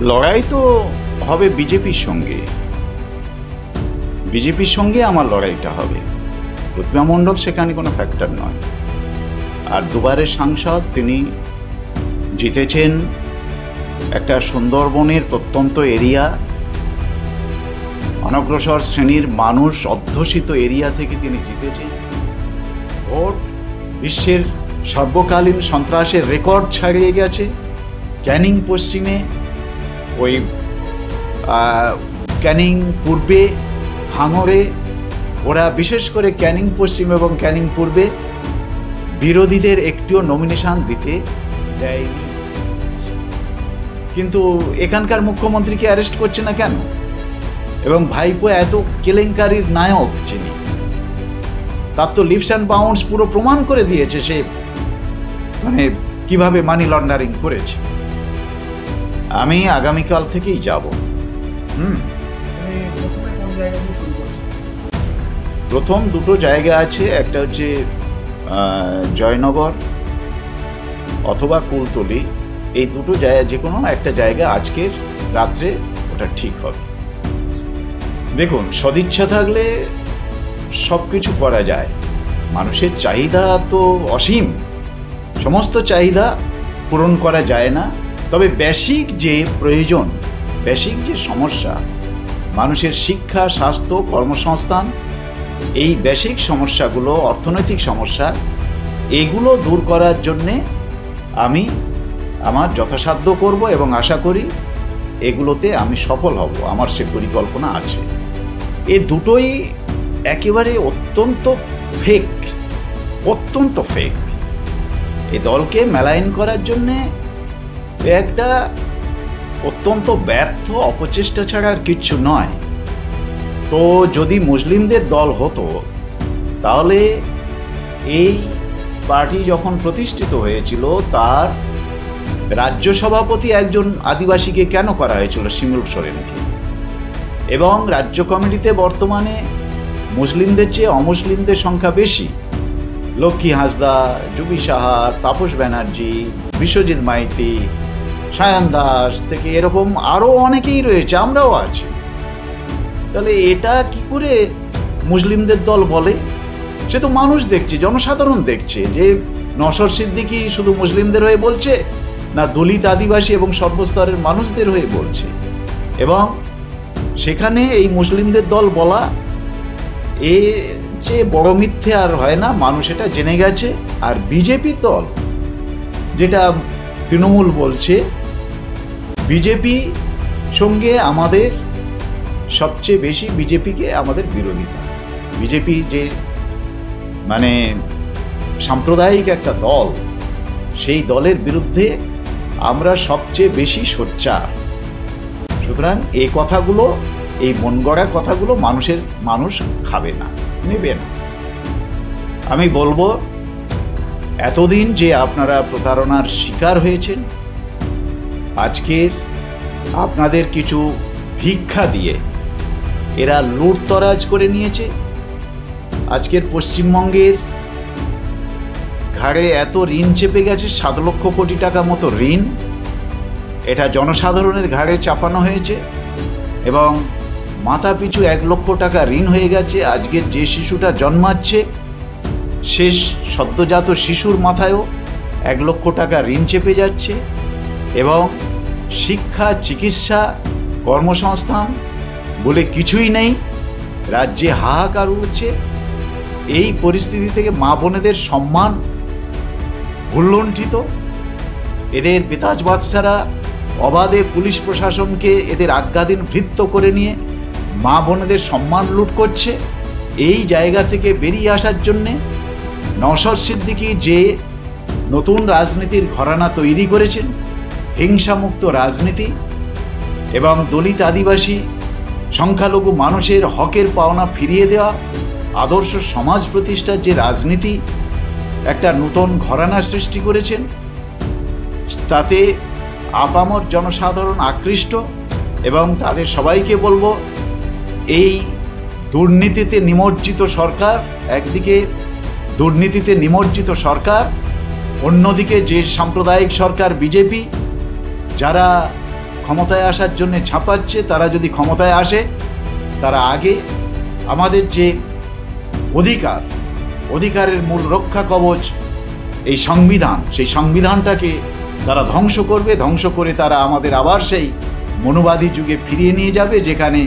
লড়াই তো হবে বিজেপির সঙ্গে আমার লড়াইটা হবে। প্রতিমা মণ্ডল সেখানে কোনো ফ্যাক্টর নয়। আর দুবারের সাংসদ, তিনি জিতেছেন একটা সুন্দরবনের প্রত্যন্ত এরিয়া, অনগ্রসর শ্রেণীর মানুষ অধ্যুষিত এরিয়া থেকে তিনি জিতেছেন। ভোট বিশ্বের সর্বকালীন সন্ত্রাসের রেকর্ড ছাড়িয়ে গেছে। ক্যানিং পশ্চিমে, ওই ক্যানিং পূর্বে, ভাঙড়ে, ওরা বিশেষ করে ক্যানিং পশ্চিম এবং ক্যানিং পূর্বে বিরোধীদের একটিও নমিনেশন দিতে দেয়নি। কিন্তু এখানকার মুখ্যমন্ত্রীকে অ্যারেস্ট করছে না কেন? এবং ভাইপো এত কেলেঙ্কারির নায়ক যিনি, তার তো লিপস অ্যান্ড বাউন্স পুরো প্রমাণ করে দিয়েছে সে মানে কিভাবে মানি লন্ডারিং করেছে। আমি আগামীকাল থেকেই যাব। প্রথম দুটো জায়গা আছে, একটা হচ্ছে জয়নগর অথবা কুলতলি। এই দুটো জায়গা, যে কোনো একটা জায়গা আজকের রাত্রে ওটা ঠিক হবে। দেখুন, সদিচ্ছা থাকলে সব কিছু করা যায়। মানুষের চাহিদা তো অসীম, সমস্ত চাহিদা পূরণ করা যায় না। তবে বেসিক যে প্রয়োজন, বেসিক যে সমস্যা, মানুষের শিক্ষা, স্বাস্থ্য, কর্মসংস্থান, এই বেসিক সমস্যাগুলো, অর্থনৈতিক সমস্যা, এগুলো দূর করার জন্যে আমি আমার যথাসাধ্য করব এবং আশা করি এগুলোতে আমি সফল হব। আমার সে পরিকল্পনা আছে। এ দুটোই একেবারে অত্যন্ত ফেক। এই দলকে মেলাইন করার জন্যে একটা অত্যন্ত ব্যর্থ অপচেষ্টা ছাড়া আর কিচ্ছু নয়। তো যদি মুসলিমদের দল হতো, তাহলে এই পার্টি যখন প্রতিষ্ঠিত হয়েছিল, তার রাজ্য সভাপতি একজন আদিবাসীকে কেন করা হয়েছিল, শিমুল সোরেনকে। এবং রাজ্য কমিটিতে বর্তমানে মুসলিমদের চেয়ে অমুসলিমদের সংখ্যা বেশি। লক্ষ্মী হাঁসদা, জুবি সাহা, তাপস ব্যানার্জি, বিশ্বজিৎ মাইতি, সায়ন দাস থেকে এরকম আরও অনেকেই রয়েছে, আমরাও আছি। তাহলে এটা কি করে মুসলিমদের দল বলে? সে তো মানুষ দেখছে, জনসাধারণ দেখছে যে নওশাদ সিদ্দিকী শুধু মুসলিমদের হয়ে বলছে, না দলিত, আদিবাসী এবং সর্বস্তরের মানুষদের হয়ে বলছে। এবং সেখানে এই মুসলিমদের দল বলা, এ যে বড় মিথ্যে আর হয় না, মানুষ এটা জেনে গেছে। আর বিজেপি দল, যেটা তৃণমূল বলছে, বিজেপি সঙ্গে আমাদের সবচেয়ে বেশি, বিজেপিকে আমাদের বিরোধিতা। বিজেপি যে মানে সাম্প্রদায়িক একটা দল, সেই দলের বিরুদ্ধে আমরা সবচেয়ে বেশি সোচ্চার। সুতরাং এই কথাগুলো, এই মন গড়া কথাগুলো মানুষ খাবে না, নেবে না। আমি বলবো, এতদিন যে আপনারা প্রতারণার শিকার হয়েছেন, আজকের আপনাদের কিছু ভিক্ষা দিয়ে এরা লুটতরাজ করে নিয়েছে। আজকের পশ্চিমবঙ্গের ঘাড়ে এত ঋণ চেপে গেছে, 7 লক্ষ কোটি টাকা মতো ঋণ, এটা জনসাধারণের ঘাড়ে চাপানো হয়েছে। এবং মাথা পিছু 1 লক্ষ টাকা ঋণ হয়ে গেছে। আজকের যে শিশুটা জন্মাচ্ছে, শেষ সদ্যজাত শিশুর মাথায়ও 1 লক্ষ টাকা ঋণ চেপে যাচ্ছে। এবং শিক্ষা, চিকিৎসা, কর্মসংস্থান বলে কিছুই নেই, রাজ্যে হাহাকার উঠছে। এই পরিস্থিতি থেকে মা বোনেদের সম্মান ভুলুণ্ঠিত। এদের বেতাজ বাদশারা অবাধে পুলিশ প্রশাসনকে এদের আজ্ঞাধীন ভৃত্য করে নিয়ে মা বোনেদের সম্মান লুট করছে। এই জায়গা থেকে বেরিয়ে আসার জন্যে নওশাদ সিদ্দিকী যে নতুন রাজনীতির ঘরানা তৈরি করেছেন, হিংসামুক্ত রাজনীতি এবং দলিত, আদিবাসী, সংখ্যালঘু মানুষের হকের পাওনা ফিরিয়ে দেওয়া, আদর্শ সমাজ প্রতিষ্ঠার যে রাজনীতি একটা নতুন ঘরানা সৃষ্টি করেছেন, তাতে আপামর জনসাধারণ আকৃষ্ট। এবং তাদের সবাইকে বলবো, এই দুর্নীতিতে নিমজ্জিত সরকার, একদিকে দুর্নীতিতে নিমজ্জিত সরকার, অন্যদিকে যে সাম্প্রদায়িক সরকার বিজেপি, যারা ক্ষমতায় আসার জন্য ছাপাচ্ছে, তারা যদি ক্ষমতায় আসে, তারা আগে আমাদের যে অধিকারের মূল রক্ষা কবচ এই সংবিধান, সেই সংবিধানটাকে তারা ধ্বংস করবে। ধ্বংস করে তারা আমাদের আবার সেই মনুবাদী যুগে ফিরিয়ে নিয়ে যাবে, যেখানে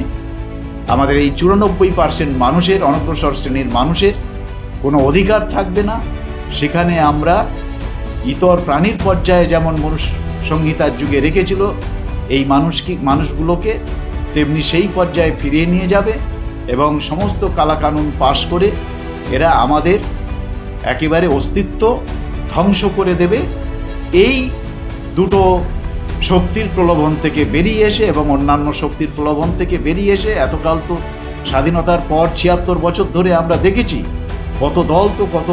আমাদের এই 94% মানুষের, অনগ্রসর শ্রেণীর মানুষের কোনো অধিকার থাকবে না। সেখানে আমরা ইতর প্রাণীর পর্যায়ে যেমন মনুষ্য সংহিতার যুগে রেখেছিল এই মানুষগুলোকে, তেমনি সেই পর্যায়ে ফিরিয়ে নিয়ে যাবে এবং সমস্ত কালাকানুন পাশ করে এরা আমাদের একেবারে অস্তিত্ব ধ্বংস করে দেবে। এই দুটো শক্তির প্রলোভন থেকে বেরিয়ে এসে এবং অন্যান্য শক্তির প্রলোভন থেকে বেরিয়ে এসে, এতকাল তো স্বাধীনতার পর 76 বছর ধরে আমরা দেখেছি কত দল তো কত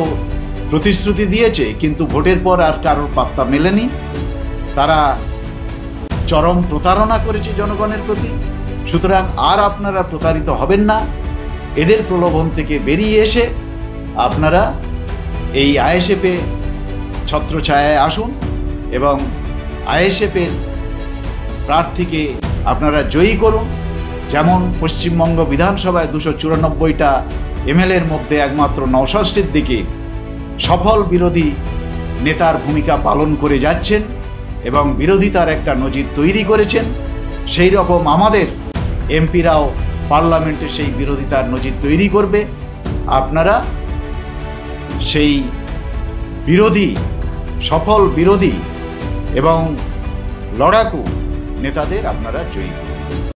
প্রতিশ্রুতি দিয়েছে, কিন্তু ভোটের পর আর কারোর পাত্তা মেলেনি। তারা চরম প্রতারণা করেছে জনগণের প্রতি। সুতরাং আর আপনারা প্রতারিত হবেন না। এদের প্রলোভন থেকে বেরিয়ে এসে আপনারা এই আইএসএফে ছত্রছায়ায় আসুন এবং আইএসএফের প্রার্থীকে আপনারা জয়ী করুন। যেমন পশ্চিমবঙ্গ বিধানসভায় 294টা এমএলএর মধ্যে একমাত্র নওশাদ সিদ্দিকী সফল বিরোধী নেতার ভূমিকা পালন করে যাচ্ছেন এবং বিরোধিতার একটা নজির তৈরি করেছেন, সেই রকম আমাদের এমপিরাও পার্লামেন্টে সেই বিরোধিতার নজির তৈরি করবে। আপনারা সেই সফল বিরোধী এবং লড়াকু নেতাদের আপনারা জয়ী করুন।